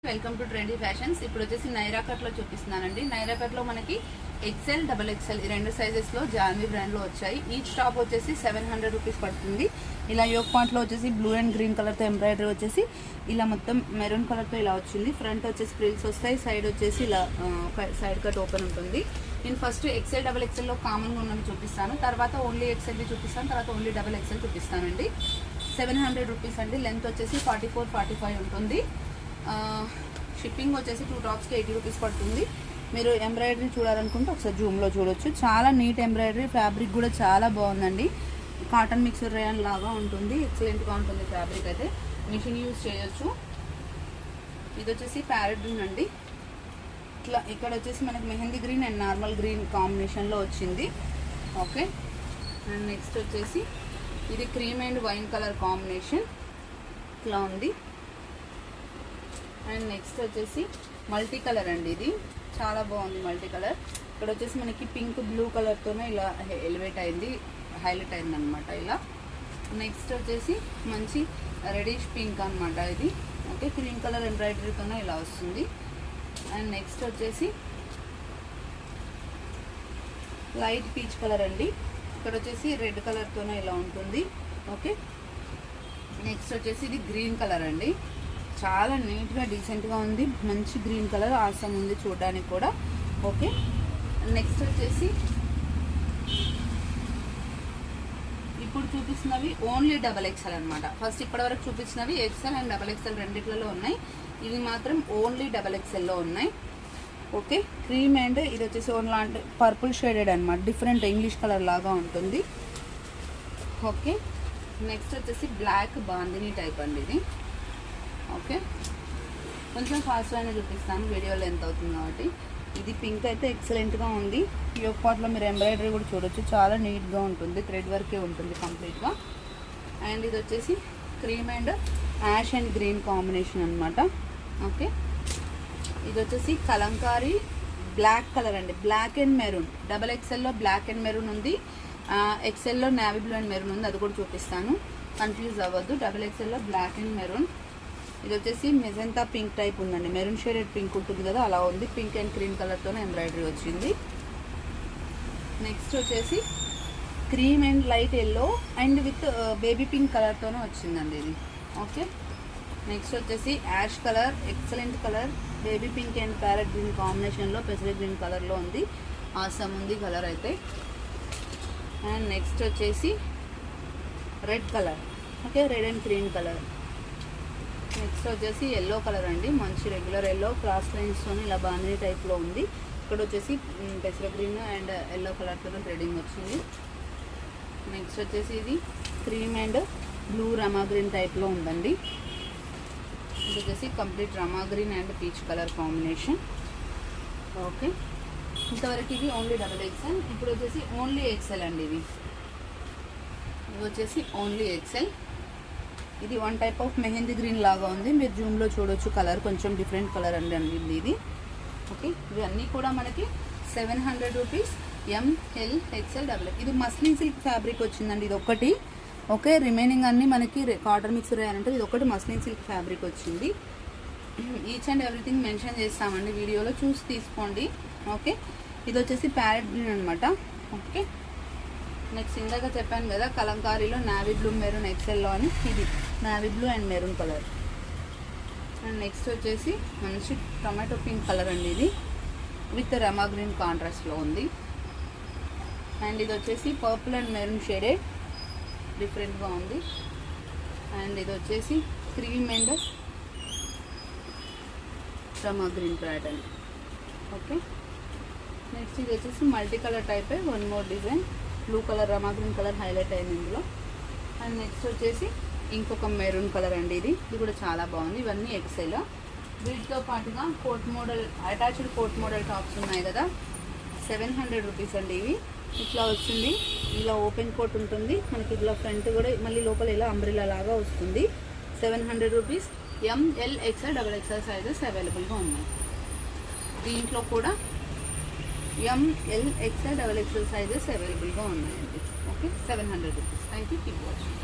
Welcome to trendy fashions. ఇప్పుడు వచ్చేసి Naira cut లో చూపిస్తున్నానండి. నైరా కట్ లో మనకి ఎక్సెల్, డబుల్ ఎక్సెల్ ఈ రెండు సైజెస్ లో జాన్వీ బ్రాండ్ లో వచ్చాయి. ఈచ్ టాప్ వచ్చేసి 700 రూపీస్ పడుతుంది. ఇలా యోక్ పాయింట్ లో వచ్చేసి బ్లూ అండ్ గ్రీన్ కలర్ తో ఎంబ్రాయిడరీ వచ్చేసి ఇలా మొత్తం మెరూన్ కలర్ తో ఇలా వచ్చింది. ఫ్రంట్ వచ్చేసి ప్రిల్స్ వస్తాయి, సైడ్ వచ్చేసి ఇలా సైడ్ కట్ ఓపెన్ ఉంటుంది. నేను ఫస్ట్ ఎక్సెల్, డబుల్ ఎక్సెల్ లో కామన్ గా ఉన్నవి చూపిస్తాను, తర్వాత ఓన్లీ ఎక్సెల్ చూపిస్తాను, తర్వాత ఓన్లీ డబుల్ ఎక్సెల్ చూపిస్తానండి. 700 రూపీస్ అండి. లెంత్ వచ్చేసి 44-45 ఉంటుంది. షిప్పింగ్ వచ్చేసి 2 టాప్స్కి 80 రూపీస్ పడుతుంది. మీరు ఎంబ్రాయిడరీ చూడాలనుకుంటే ఒకసారి జూమ్లో చూడొచ్చు. చాలా నీట్ ఎంబ్రాయిడరీ, ఫ్యాబ్రిక్ కూడా చాలా బాగుందండి. కాటన్ మిక్సర్ రేయన్ లాగా ఉంటుంది, ఎక్సలెంట్గా ఉంటుంది ఫ్యాబ్రిక్. అయితే మిషన్ యూజ్ చేయొచ్చు. ఇది వచ్చేసి ప్యారెట్ గ్రీన్ అండి. ఇట్లా ఇక్కడ వచ్చేసి మనకి mehndi green and normal green కాంబినేషన్లో వచ్చింది. ఓకే, అండ్ నెక్స్ట్ వచ్చేసి ఇది cream and wine colour combination ఇట్లా ఉంది. అండ్ నెక్స్ట్ వచ్చేసి మల్టీ కలర్ అండి. ఇది చాలా బాగుంది మల్టీ కలర్. ఇక్కడ వచ్చేసి మనకి పింక్ బ్లూ కలర్తోనే ఇలా ఎలివేట్ అయింది, హైలైట్ అయింది అనమాట ఇలా. నెక్స్ట్ వచ్చేసి మంచి రెడిష్ పింక్ అనమాట ఇది. ఓకే, క్రీమ్ కలర్ ఎంబ్రాయిడరీతోనే ఇలా వస్తుంది. అండ్ నెక్స్ట్ వచ్చేసి లైట్ పీచ్ కలర్ అండి. ఇక్కడ వచ్చేసి రెడ్ కలర్తోనే ఇలా ఉంటుంది. ఓకే, నెక్స్ట్ వచ్చేసి ఇది గ్రీన్ కలర్ అండి. చాలా నీట్గా డీసెంట్గా ఉంది, మంచి గ్రీన్ కలర్ ఆసం ఉంది చూడడానికి కూడా. ఓకే, నెక్స్ట్ వచ్చేసి ఇప్పుడు చూపిస్తున్నవి ఓన్లీ డబల్ ఎక్సెల్ అనమాట. ఫస్ట్ ఇప్పటివరకు చూపించినవి ఎక్సెల్ అండ్ డబల్ ఎక్సెల్ రెండిట్లలో ఉన్నాయి. ఇవి మాత్రం ఓన్లీ డబల్ ఎక్సెల్లో ఉన్నాయి. ఓకే, క్రీమ్ అండ్ ఇది వచ్చేసి ఓన్లీ పర్పుల్ షేడెడ్ అనమాట, డిఫరెంట్ ఇంగ్లీష్ కలర్ లాగా ఉంటుంది. ఓకే, నెక్స్ట్ వచ్చేసి బ్లాక్ బాందిని టైప్ అండి ఇది. ఓకే, కొంచెం ఫాస్ట్గానే చూపిస్తాను, వీడియోలో ఎంత అవుతుంది కాబట్టి. ఇది పింక్ అయితే ఎక్సలెంట్గా ఉంది. యోక్ పార్ట్లో మీరు ఎంబ్రాయిడరీ కూడా చూడొచ్చు, చాలా నీట్గా ఉంటుంది, థ్రెడ్ వర్కే ఉంటుంది కంప్లీట్గా. అండ్ ఇది వచ్చేసి cream and ash and green combination అనమాట. ఓకే, ఇది వచ్చేసి కలంకారీ బ్లాక్ కలర్ అండి, బ్లాక్ అండ్ మెరూన్. డబల్ ఎక్సెల్లో బ్లాక్ అండ్ మెరూన్ ఉంది, ఎక్సెల్లో నేవీ బ్లూ అండ్ మెరూన్ ఉంది, అది కూడా చూపిస్తాను, కన్ఫ్యూజ్ అవ్వద్దు. డబల్ ఎక్సెల్లో బ్లాక్ అండ్ మెరూన్. ఇది వచ్చేసి మెజెంతా పింక్ టైప్ ఉందండి, మెరూన్ షేడెడ్ పింక్ ఉంటుంది కదా అలా ఉంది. పింక్ అండ్ క్రీమ్ కలర్తోనే ఎంబ్రాయిడరీ వచ్చింది. నెక్స్ట్ వచ్చేసి cream and light yellow and with baby pink కలర్తోనే వచ్చిందండి ఇది. ఓకే, నెక్స్ట్ వచ్చేసి ash colour, excellent colour, baby pink and parrot green కాంబినేషన్లో పెసరీ గ్రీన్ కలర్లో ఉంది, ఆసమ్ ఉంది కలర్ అయితే. అండ్ నెక్స్ట్ వచ్చేసి red colour. Okay, red and green colour. Next వచ్చేసి ఎల్లో కలర్ అండి, మంచి రెగ్యులర్ ఎల్లో, క్రాస్ లైన్స్తో ఇలా బాందిని టైప్లో ఉంది. ఇక్కడ వచ్చేసి పెసర గ్రీన్ అండ్ ఎల్లో కలర్తో థ్రెడింగ్ వచ్చింది. నెక్స్ట్ వచ్చేసి ఇది cream and blue Rama green టైప్లో ఉందండి. ఇది వచ్చేసి complete Rama green and peach colour combination. Okay, ఇంతవరకు ఇది ఓన్లీ డబుల్ ఎక్సెల్. ఇప్పుడు వచ్చేసి ఓన్లీ ఎక్సెల్ అండి. ఇది వచ్చేసి ఓన్లీ ఎక్సెల్. ఇది one type of mehndi green లాగా ఉంది, మీరు జూమ్లో చూడొచ్చు. కలర్ కొంచెం డిఫరెంట్ కలర్ అండి ఇది. ఓకే, ఇవన్నీ కూడా మనకి 700 రూపీస్. M L XL double. ఇది మస్లిన్ సిల్క్ ఫ్యాబ్రిక్ వచ్చిందండి ఇది ఒకటి. ఓకే, రిమైనింగ్ అన్నీ మనకి కాటన్ మిక్సర్ అంటే ఇది ఒకటి మస్లిన్ సిల్క్ ఫ్యాబ్రిక్ వచ్చింది. ఈచ్ అండ్ ఎవ్రీథింగ్ మెన్షన్ చేస్తామండి వీడియోలో, చూసి తీసుకోండి. ఓకే, ఇది వచ్చేసి ప్యారెట్ గ్రీన్ అనమాట. ఓకే, నెక్స్ట్ ఇందాక చెప్పాను కదా కలంకారీలో నావీ బ్లూ మెరూన్ ఎక్సెల్లో అని, ఇది navy blue and maroon colour. And next వచ్చేసి మంచి టొమాటో పింక్ కలర్ అండి ఇది, విత్ రమా గ్రీన్ కాంట్రాస్ట్లో ఉంది. అండ్ ఇది వచ్చేసి పర్పుల్ అండ్ మెరూన్ షేడెడ్, డిఫరెంట్గా ఉంది. అండ్ ఇది వచ్చేసి cream and Rama green pattern. Okay, next ఇది వచ్చేసి multi colour type, one more design, blue colour Rama green colour highlight అయింది ఇందులో. అండ్ నెక్స్ట్ వచ్చేసి ఇంకొక మెరూన్ కలర్ అండి. ఇది కూడా చాలా బాగుంది. ఇవన్నీ ఎక్సెల్. వీటితో పాటుగా coat model, attached coat model tops ఉన్నాయి కదా, 700 రూపీస్ అండి. ఇవి ఇట్లా వచ్చింది, ఇలా ఓపెన్ కోట్ ఉంటుంది మనకి, ఇలా ఫ్రంట్ కూడా మళ్ళీ లోపల ఇలా అంబ్రెల్లా లాగా వస్తుంది. 700 rupees. M L XL double XL sizes అవైలబుల్గా ఉన్నాయి. దీంట్లో కూడా M L XL double XL sizes అవైలబుల్గా ఉన్నాయండి. Okay, 700 rupees. Thank you, keep watching.